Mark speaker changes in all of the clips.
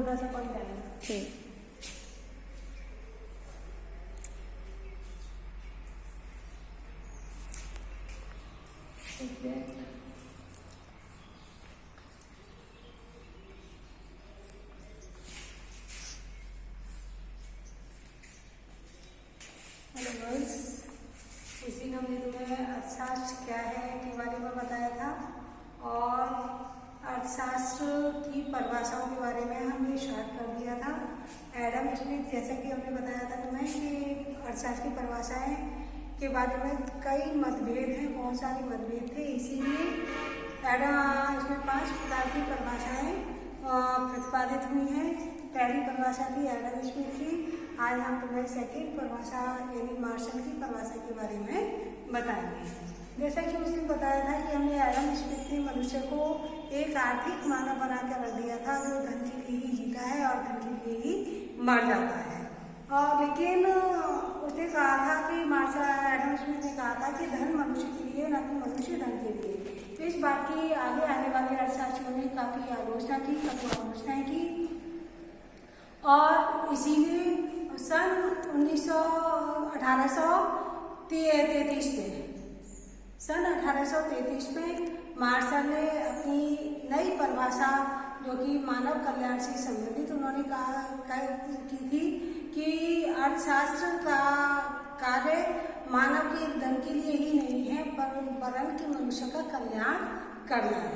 Speaker 1: थोड़ा सा पड़ जाएगा।
Speaker 2: ठीक।
Speaker 1: हेलो गर्ल्स, इसी दिन हमने तुम्हें अर्थशास्त्र क्या है के बारे में बताया था और अर्थशास्त्र की परिभाषाओं के बारे में हमने स्टार्ट कर दिया था। एडम स्मिथ, जैसा कि हमने बताया था तुम्हें कि अर्थशास्त्र की परिभाषाएं के बारे में कई मतभेद हैं, बहुत सारे मतभेद थे, इसीलिए इसमें 5 प्रकार की परिभाषाएं प्रतिपादित हुई हैं। पहली परिभाषा थी एडम स्मिथ की। आज हम तुम्हें सेकंड परिभाषा यानी मार्शल की परिभाषा के बारे में बताएंगे। जैसा कि उसने बताया था कि हमने एडम स्मिथ ने मनुष्य को एक आर्थिक मानव बनाकर रख दिया था जो धन के लिए ही जीता है और धन के लिए ही मर जाता है। और लेकिन उसने कहा था कि एडम स्मिथ ने कहा था कि धन मनुष्य के लिए, न कि मनुष्य धन के लिए। तो इस बात की आगे आने वाले अर्थशास्त्रियों ने काफी आलोचना की, कठोर आलोचनाएं की और इसीलिए सन 1833 में मार्शल ने अपनी नई परिभाषा जो कि मानव कल्याण से संबंधित उन्होंने की थी कि अर्थशास्त्र का कार्य मानव के धन के लिए ही नहीं है वरन कि मनुष्य का कल्याण करना है।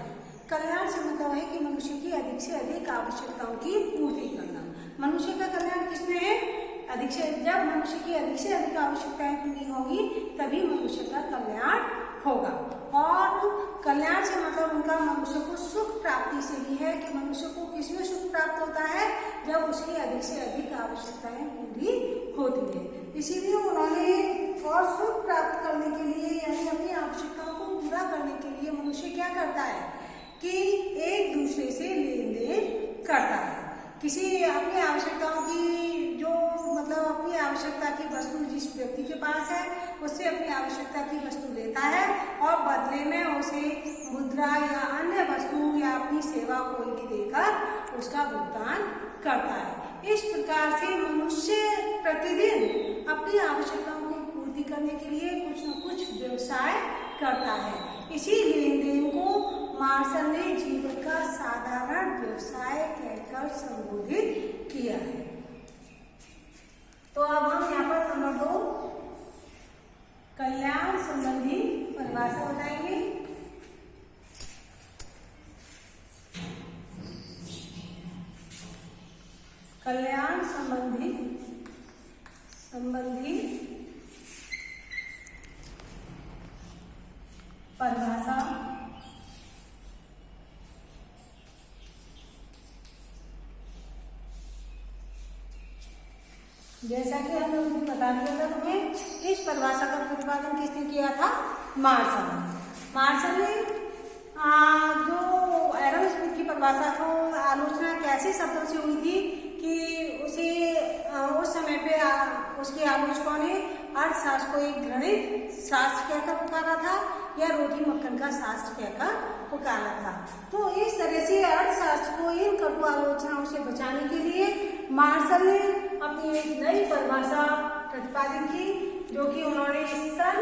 Speaker 1: कल्याण से मतलब है कि मनुष्य की अधिक से अधिक आवश्यकताओं की पूर्ति करना। मनुष्य का कल्याण किसमें है? जब मनुष्य की अधिक से अधिक आवश्यकताएं पूरी होगी तभी मनुष्य का कल्याण होगा। और कल्याण से मतलब उनका मनुष्य को सुख प्राप्ति से भी है कि मनुष्य को किसमें सुख प्राप्त होता है? जब उसकी अधिक से अधिक आवश्यकताएं पूरी होती है। इसीलिए उन्होंने और सुख प्राप्त करने के लिए यानी अपनी आवश्यकताओं को पूरा करने के लिए मनुष्य क्या करता है कि एक दूसरे से लेन देन करता है। किसी अपनी आवश्यकताओं की मतलब अपनी आवश्यकता की वस्तु जिस व्यक्ति के पास है उससे अपनी आवश्यकता की वस्तु लेता है और बदले में उसे मुद्रा या अन्य वस्तु या अपनी सेवा कोई भी देकर उसका भुगतान करता है। इस प्रकार से मनुष्य प्रतिदिन अपनी आवश्यकताओं की पूर्ति करने के लिए कुछ न कुछ व्यवसाय करता है। इसी लेन देन को मार्शल ने जीवन का साधारण व्यवसाय कहकर संबोधित किया है। तो अब हम यहाँ पर नंबर 2 कल्याण संबंधी परिभाषा बताएंगे। कल्याण संबंधी परिभाषा जैसा कि हम लोगों ने बता दिया था तुम्हें, इस परिभाषा का प्रतिपादन किसने किया था? मार्शल ने जो एडम स्मिथ की परिभाषा को आलोचना कैसे शब्दों से हुई थी कि उसे उस समय पे उसके आलोचकों ने अर्थशास्त्र को एक घृणित शास्त्र कहकर पुकारा था या रोटी मक्खन का शास्त्र कहकर पुकारा था। तो इस तरह से अर्थशास्त्र को इन कटु आलोचनाओं से बचाने के लिए मार्शल ने अपनी एक नई परिभाषा प्रतिपादित की जो कि उन्होंने सन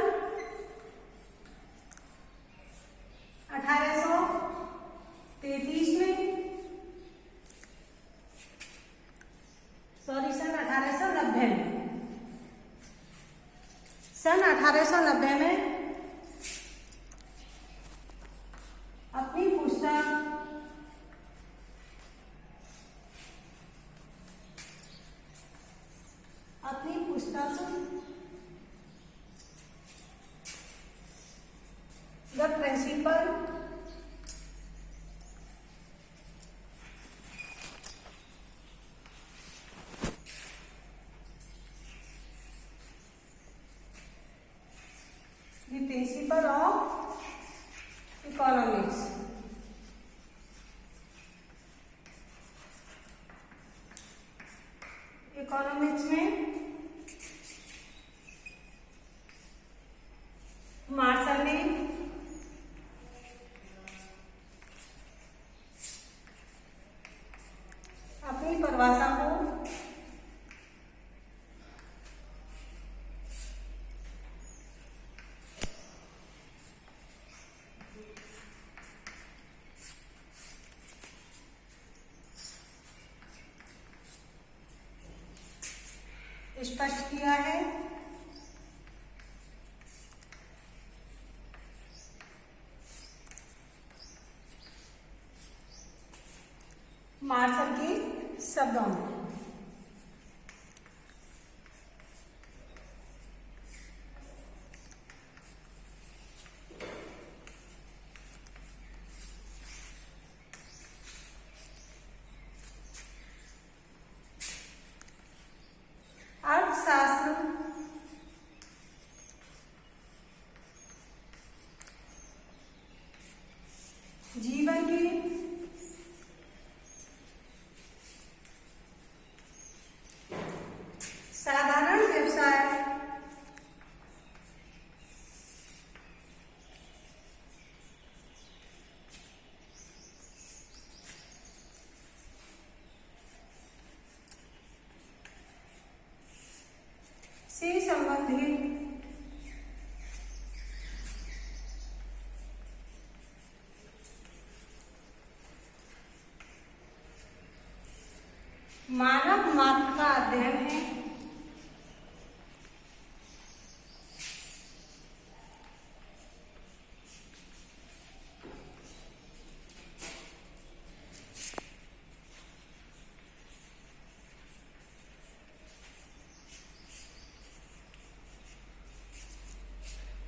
Speaker 1: 1833 में सन 1890 में अपनी पुस्तक द प्रिंसिपल ऑफ इकोनॉमिक्स में मार्शल ने अपनी अपनी परिभाषा को स्पष्ट किया है। मार्शल के शब्दों में अर्थशास्त्र जीवन के साधारण व्यवसाय से संबंधित मानव मात्र का अध्ययन है।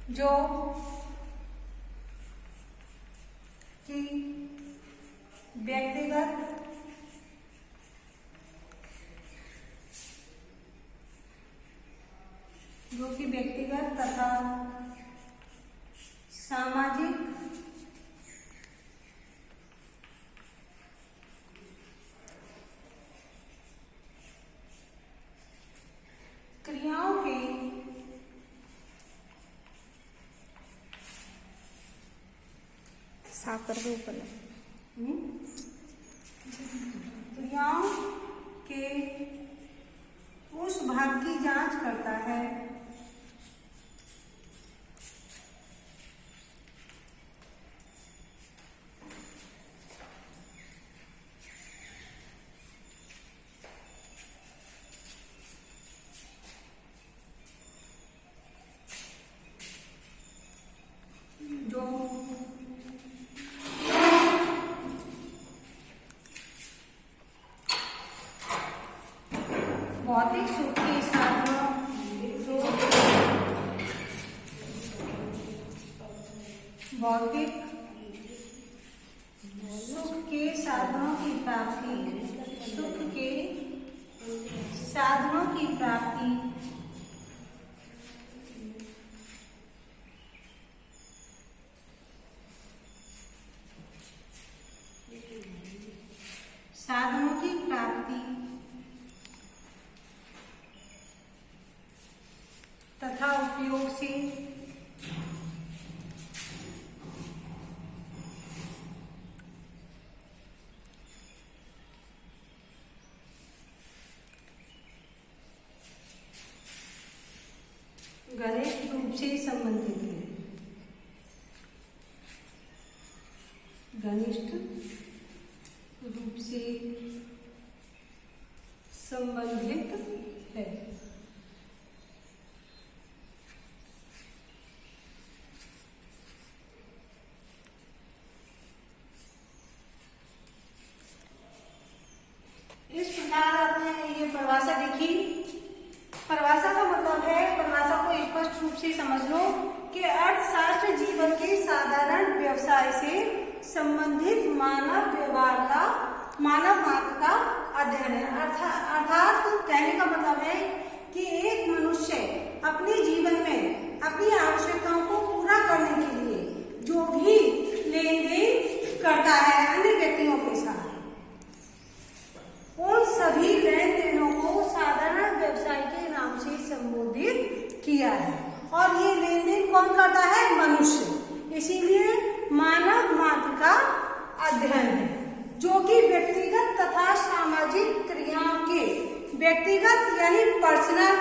Speaker 1: जो कि व्यक्तिगत तथा सामाजिक क्रियाओं के
Speaker 2: साफ कर दो ऊपर
Speaker 1: क्रियाओं के उस भाग की जांच करता है जो भौतिक सुख के साधनों भौतिक सुख के साधनों की प्राप्ति सुख के साधनों की प्राप्ति साधनों की प्राप्ति तथा उपयोग से घनिष्ठ रूप से संबंधित है। घनिष्ठ रूप से संबंधित है। इस प्रकार आपने ये परिभाषा देखी। परिभाषा का मतलब है, परिभाषा को स्पष्ट रूप से समझ लो कि अर्थशास्त्र जीवन के साधारण व्यवसाय से संबंधित मानव व्यवहार का मानव मात्र का अध्ययन है। अर्थात कहने का मतलब है कि एक मनुष्य अपने जीवन में अपनी आवश्यकताओं को पूरा करने के लिए जो भी लेन देन करता है अन्य व्यक्तियों के साथ, उन सभी लेन देनों को साधारण व्यवसाय के नाम से संबोधित किया है। और ये लेन देन कौन करता है? मनुष्य। इसीलिए मानव मात्र का अध्ययन है, जो कि व्यक्तिगत तथा सामाजिक व्यक्तिगत यानी पर्सनल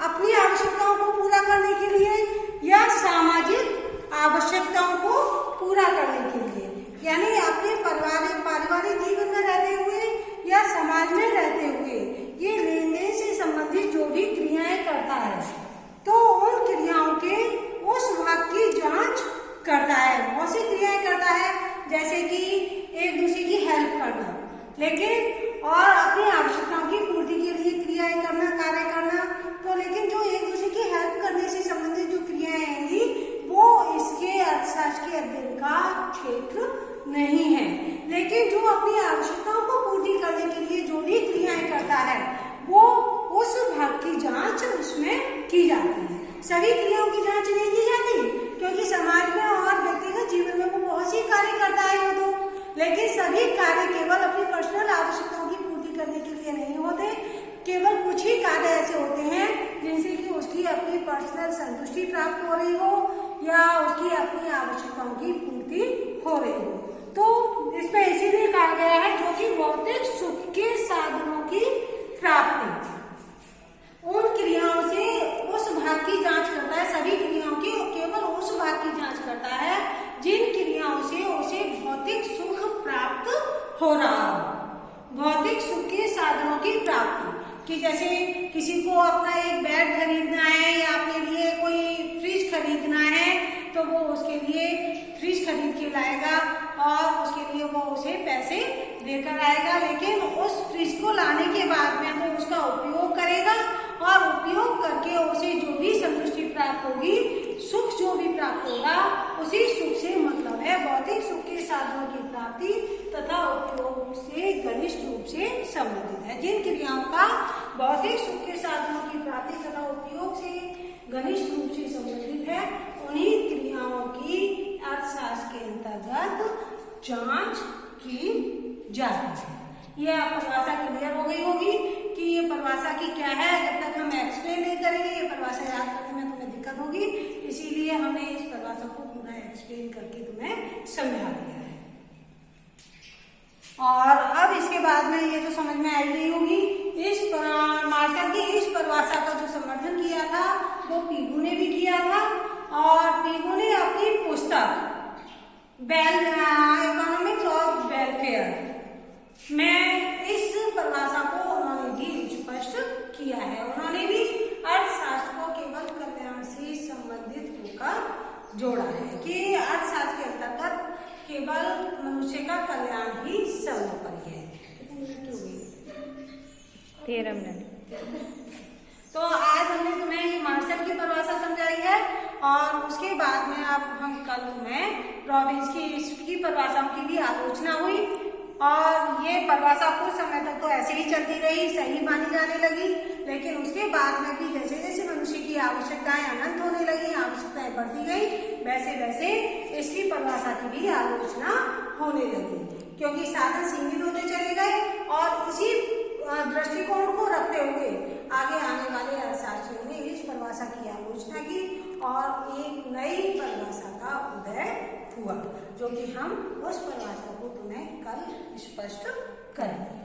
Speaker 1: अपनी आवश्यकताओं को पूरा करने के लिए या सामाजिक आवश्यकताओं को पूरा करने के लिए, यानी अपने पारिवारिक जीवन में रहते हुए या समाज में रहते हुए ये लेन देन से संबंधित जो भी क्रियाएं करता है तो उन क्रियाओं के उस भाग की जांच करता है। बहुत सी क्रियाएं करता है जैसे कि एक दूसरे की हेल्प करना, लेकिन और अपनी आवश्यकताओं की पूर्ति के लिए क्रियाएं करना, कार्य करना। तो लेकिन जो एक दूसरे की हेल्प करने से संबंधित जो क्रियाएं आएंगी वो इसके अर्थशास्त्र के अध्ययन का क्षेत्र नहीं है। लेकिन जो अपनी आवश्यकताओं को पूर्ति करने के लिए जो भी क्रियाएं करता है वो उस भाग की जांच उसमें की जाती है। सभी क्रियाओं की जांच नहीं की जाती क्योंकि समाज में और व्यक्तिगत जीवन में वो बहुत सी कार्य करता है वो तो, लेकिन सभी कार्य केवल अपनी पर्सनल आवश्यकताओं की पूर्ति करने के लिए नहीं होते। केवल कुछ ही कार्य ऐसे होते हैं जिनसे कि उसकी अपनी पर्सनल संतुष्टि प्राप्त हो रही हो या उसकी अपनी आवश्यकताओं की पूर्ति हो रही हो। तो इसमें इसीलिए कहा गया है जो कि भौतिक सुख के साधनों की प्राप्ति उन क्रियाओं से उस भाग की जांच करता है, सभी क्रियाओं की केवल उस भाग की जांच करता है जिन क्रियाओं से उसे भौतिक सुख प्राप्त हो रहा हो। भौतिक सुख के साधनों की प्राप्ति कि जैसे किसी को अपना एक बेड खरीदना है या अपने लिए कोई फ्रिज खरीदना है तो वो उसके लिए फ्रिज खरीद के लाएगा और उसके लिए वो उसे पैसे देकर आएगा, लेकिन उस फ्रिज को लाने के बाद में वो उसका उपयोग करेगा और उपयोग करके उसे जो भी संतुष्टि प्राप्त होगी, सुख जो भी प्राप्त होगा उसी सुख से मतलब है भौतिक सुख के साधनों की प्राप्ति तथा उपयोग से घनिष्ठ रूप से संबंधित है। जिन क्रियाओं का भौतिक सुख के साधनों की प्राप्ति तथा उपयोग से घनिष्ठ रूप से संबंधित है उन्हीं क्रियाओं की अर्थशास्त्र के अंतर्गत जांच की जाती है। यह परिभाषा क्लियर हो गई होगी कि ये परिभाषा की क्या है। जब तक हम एक्सप्लेन नहीं करेंगे ये परिभाषा याद करने में तुम्हें दिक्कत होगी, इसीलिए हमने इस परिभाषा को पूरा एक्सप्लेन करके तुम्हें समझा दिया है। और अब इसके बाद में ये तो समझ में आई गई होगी, इस मार्शल की इस परिभाषा का जो समर्थन किया था वो पीगू ने भी किया था और पीगू ने अपनी पुस्तक इकोनॉमिक्स ऑफ वेलफेयर में इस परिभाषा को उन्होंने भी स्पष्ट किया है। उन्होंने भी अर्थशास्त्र को केवल कल्याण से संबंधित होकर जोड़ा है कि अर्थशास्त्र के अंतर्गत केवल मनुष्य का कल्याण ही सर्वोपरि है। कितने मिनट हो गए?
Speaker 2: 13 मिनट।
Speaker 1: तो आज हमने तुम्हें ये मार्शल की परिभाषा समझाई है और उसके बाद में अब हम कल तुम्हें रॉबिन्स की इसकी परिभाषाओं की भी आलोचना हुई और ये परिभाषा कुछ समय तक तो ऐसे ही चलती रही, सही मानी जाने लगी, लेकिन उसके बाद में भी जैसे जैसे मनुष्य की आवश्यकताएं अनंत होने लगी, आवश्यकताएं बढ़ती गई, वैसे वैसे इसकी परिभाषा की भी आलोचना होने लगी क्योंकि साधन सीमित होते चले गए और इसी दृष्टिकोण को रखते हुए आगे आने वाले अर्थशास्त्रियों ने इस परिभाषा की आलोचना की और एक नई परिभाषा का उदय हुआ जो कि हम उस परिभाषा को तुम्हें कल स्पष्ट करेंगे।